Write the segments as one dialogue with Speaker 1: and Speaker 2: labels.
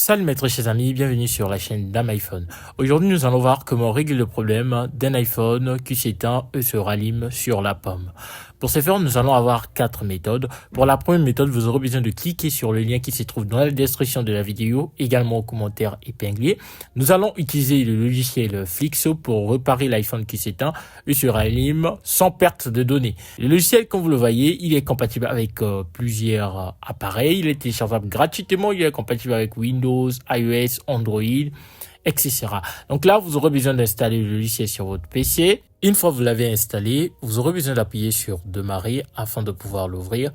Speaker 1: Salut maître chers amis, bienvenue sur la chaîne d'AmIPhone. Aujourd'hui nous allons voir comment régler le problème d'un iPhone qui s'éteint et se rallume sur la pomme. Pour ce faire, nous allons avoir 4 méthodes. Pour la première méthode, vous aurez besoin de cliquer sur le lien qui se trouve dans la description de la vidéo, également au commentaire épinglé. Nous allons utiliser le logiciel Flixo pour réparer l'iPhone qui s'éteint et se rallume sans perte de données. Le logiciel, comme vous le voyez, il est compatible avec plusieurs appareils. Il est téléchargeable gratuitement, il est compatible avec Windows, iOS, Android, etc. Donc là, vous aurez besoin d'installer le logiciel sur votre PC. Une fois que vous l'avez installé, vous aurez besoin d'appuyer sur démarrer afin de pouvoir l'ouvrir.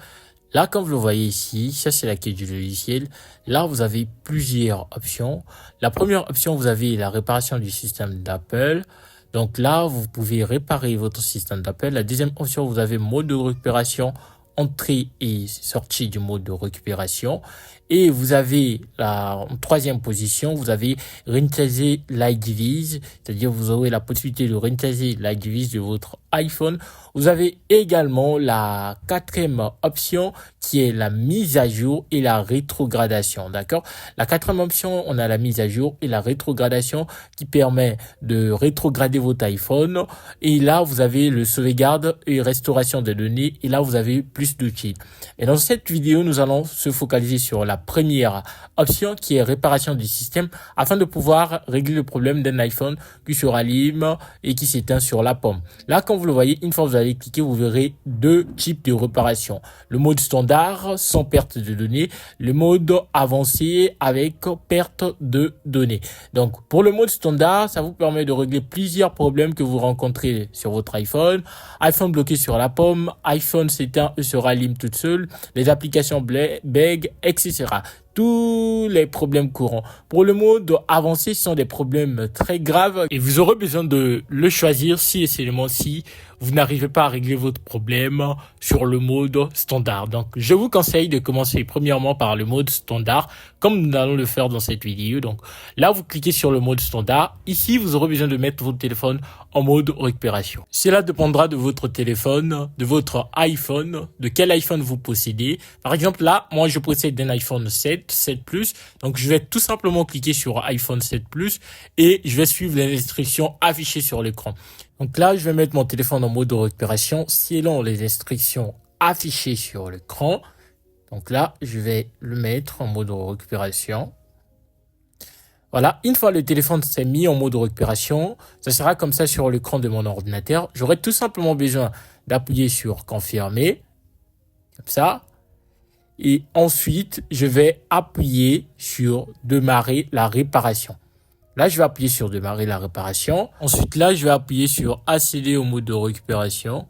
Speaker 1: Là, comme vous le voyez ici, ça c'est la clé du logiciel. Là, vous avez plusieurs options. La première option, vous avez la réparation du système d'Apple. Donc là, vous pouvez réparer votre système d'Apple. La deuxième option, vous avez mode de récupération, entrée et sortie du mode de récupération. Et vous avez en troisième position, vous avez réinitialiser l'iDevice, c'est-à-dire vous aurez la possibilité de réinitialiser l'iDevice de votre iPhone. Vous avez également la quatrième option qui est la mise à jour et la rétrogradation, d'accord? La quatrième option, on a la mise à jour et la rétrogradation qui permet de rétrograder votre iPhone. Et là, vous avez le sauvegarde et restauration des données. Et là, vous avez plus d'outils. Et dans cette vidéo, nous allons se focaliser sur la première option qui est réparation du système afin de pouvoir régler le problème d'un iPhone qui se rallume et qui s'éteint sur la pomme. Là, comme vous le voyez, une fois que vous allez cliquer, vous verrez deux types de réparation. Le mode standard sans perte de données, le mode avancé avec perte de données. Donc, pour le mode standard, ça vous permet de régler plusieurs problèmes que vous rencontrez sur votre iPhone. iPhone bloqué sur la pomme, iPhone s'éteint et se rallume toute seule, les applications bug, etc. Tous les problèmes courants. Pour le mode avancé, ce sont des problèmes très graves et vous aurez besoin de le choisir si et seulement si vous n'arrivez pas à régler votre problème sur le mode standard. Donc, je vous conseille de commencer premièrement par le mode standard, comme nous allons le faire dans cette vidéo. Donc, là, vous cliquez sur le mode standard. Ici, vous aurez besoin de mettre votre téléphone en mode récupération. Cela dépendra de votre téléphone, de votre iPhone, de quel iPhone vous possédez. Par exemple, là, moi, je possède un iPhone 7 Plus. Donc, je vais tout simplement cliquer sur iPhone 7 Plus et je vais suivre les instructions affichées sur l'écran. Donc là, je vais mettre mon téléphone en mode de récupération selon les instructions affichées sur l'écran. Donc là, je vais le mettre en mode de récupération. Voilà, une fois le téléphone s'est mis en mode de récupération, ça sera comme ça sur l'écran de mon ordinateur. J'aurai tout simplement besoin d'appuyer sur confirmer, comme ça. Et ensuite, je vais appuyer sur démarrer la réparation. Là, je vais appuyer sur démarrer la réparation. Ensuite, là, je vais appuyer sur accéder au mode de récupération,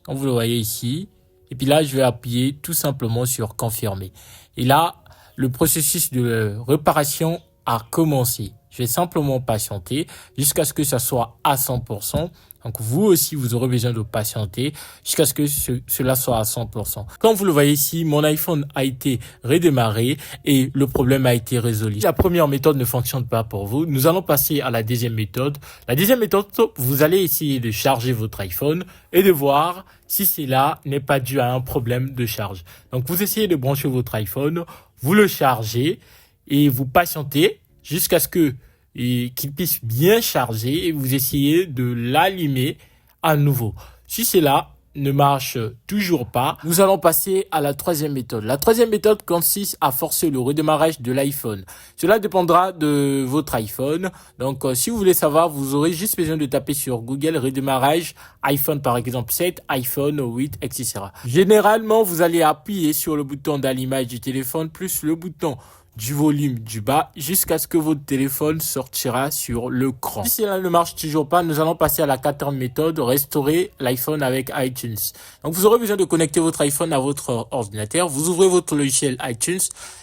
Speaker 1: comme vous le voyez ici. Et puis là, je vais appuyer tout simplement sur confirmer. Et là, le processus de réparation a commencé. Je vais simplement patienter jusqu'à ce que ça soit à 100%. Donc, vous aussi, vous aurez besoin de patienter jusqu'à ce que cela soit à 100%. Comme vous le voyez ici, mon iPhone a été redémarré et le problème a été résolu. La première méthode ne fonctionne pas pour vous. Nous allons passer à la deuxième méthode. La deuxième méthode, vous allez essayer de charger votre iPhone et de voir si cela n'est pas dû à un problème de charge. Donc, vous essayez de brancher votre iPhone, vous le chargez et vous patientez jusqu'à ce qu'il puisse bien charger et vous essayez de l'allumer à nouveau. Si cela ne marche toujours pas, nous allons passer à la troisième méthode. La troisième méthode consiste à forcer le redémarrage de l'iPhone. Cela dépendra de votre iPhone. Donc, si vous voulez savoir, vous aurez juste besoin de taper sur Google redémarrage iPhone par exemple 7, iPhone 8, etc. Généralement, vous allez appuyer sur le bouton d'allumage du téléphone plus le bouton du volume du bas jusqu'à ce que votre téléphone sortira sur l'écran. Si cela ne marche toujours pas, nous allons passer à la quatrième méthode, restaurer l'iPhone avec iTunes. Donc, vous aurez besoin de connecter votre iPhone à votre ordinateur. Vous ouvrez votre logiciel iTunes.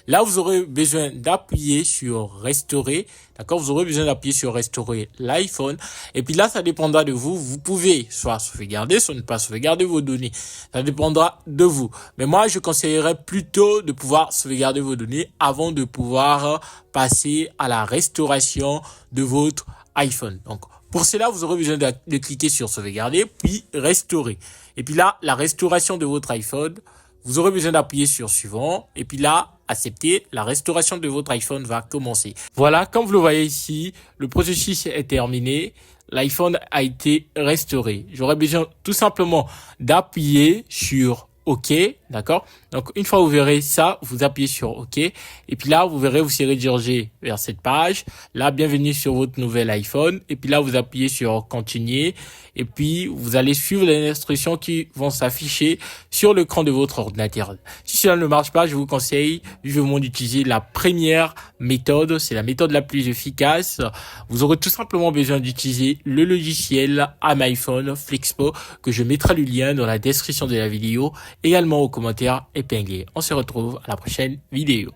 Speaker 1: Là, vous aurez besoin d'appuyer sur restaurer. D'accord? Vous aurez besoin d'appuyer sur restaurer l'iPhone. Et puis là, ça dépendra de vous. Vous pouvez soit sauvegarder, soit ne pas sauvegarder vos données. Ça dépendra de vous. Mais moi, je conseillerais plutôt de pouvoir sauvegarder vos données avant de pouvoir passer à la restauration de votre iPhone. Donc, pour cela, vous aurez besoin de cliquer sur sauvegarder, puis restaurer. Et puis là, la restauration de votre iPhone vous aurez besoin d'appuyer sur suivant et puis là, accepter, la restauration de votre iPhone va commencer. Voilà, comme vous le voyez ici, le processus est terminé. L'iPhone a été restauré. J'aurais besoin tout simplement d'appuyer sur OK, d'accord? Donc, une fois vous verrez ça, vous appuyez sur OK. Et puis là, vous verrez, vous serez dirigé vers cette page. Là, bienvenue sur votre nouvel iPhone. Et puis là, vous appuyez sur continuer. Et puis, vous allez suivre les instructions qui vont s'afficher sur l'écran de votre ordinateur. Si cela ne marche pas, je vous conseille vivement d'utiliser la première méthode. C'est la méthode la plus efficace. Vous aurez tout simplement besoin d'utiliser le logiciel iPhone Flexpo que je mettrai le lien dans la description de la vidéo, également aux commentaires épinglés. On se retrouve à la prochaine vidéo.